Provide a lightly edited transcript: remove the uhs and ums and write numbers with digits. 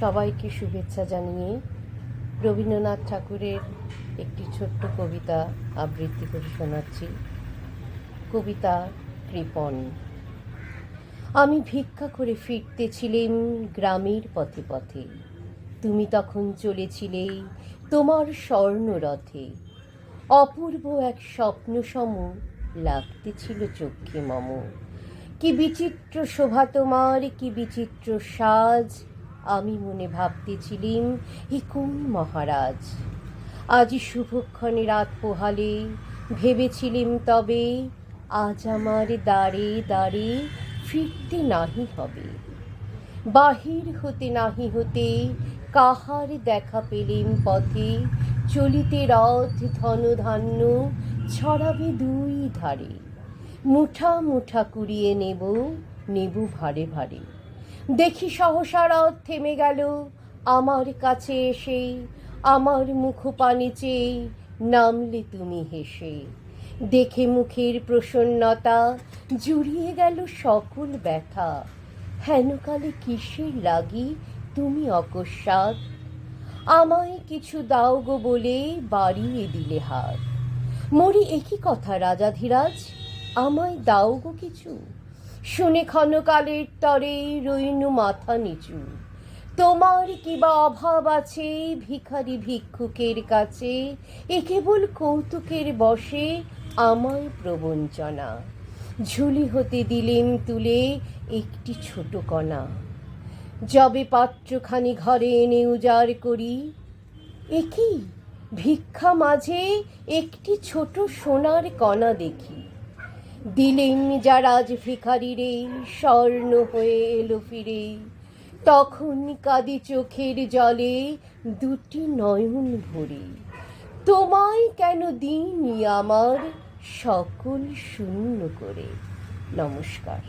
সবাইকে শুভেচ্ছা জানিয়ে রবীন্দ্রনাথ ঠাকুরের একটি ছোট্ট কবিতা আবৃত্তি করে শোনাচ্ছি। কবিতা কৃপণ। আমি ভিক্ষা করে ফিরতেছিলেম গ্রামের পথে পথে, তুমি তখন চলেছিলে তোমার স্বর্ণরথে। অপূর্ব এক স্বপ্নসম লাগতেছিল চক্ষে মম। কি বিচিত্র শোভা তোমার, কি বিচিত্র সাজ, আমি মনে ভাবতেছিলিম এ কোন মহারাজ। আজি শুভক্ষণে রাত পোহালে, ভেবেছিলিম তবে আজ আমার দ্বারে দ্বারে ফিরতে নাহি হবে। বাহির হতে নাহি হতে কাহার দেখা পেলেম পথে, চলিতে রথ ধনধান্য ছড়াবে দুই ধারে। মুঠা মুঠা কুড়িয়ে নেব নেব ভারে ভারে। দেখি সহসা রথ থেমে গেল আমার কাছে এসে, আমার মুখ পানে চেয়ে নামলে তুমি হেসে। দেখে মুখের প্রসন্নতা জুড়িয়ে গেল সকল ব্যথা, হেনকালে কিসের লাগি তুমি অকস্মাৎ আমায় কিছু দাও গো বলে বাড়িয়ে দিলে হাত। মরি একই কথা রাজাধিরাজ, আমায় দাও গো কিছু। শুনে ক্ষণকালের তরে রইনু মাথা নিচু। তোমার কিবা অভাব আছে ভিখারি ভিক্ষুকের কাছে, এ কেবল কৌতুকের বশে আমায় প্রবঞ্চনা। ঝুলি হতে দিলেম তুলে একটি ছোট কণা, যবে পাত্রখানি ঘরে এনে উজাড় করি, এ কি ভিক্ষা মাঝে একটি ছোট সোনার কণা দেখি। দিলেন যারা আজ ভিখারি রে, স্বর্ণ হয়ে এলো ফিরে। তখন কাঁদি চোখের জলে দুটি নয়ন ভরে, তোমায় কেন দিইনি আমার সকল শূন্য করে। নমস্কার।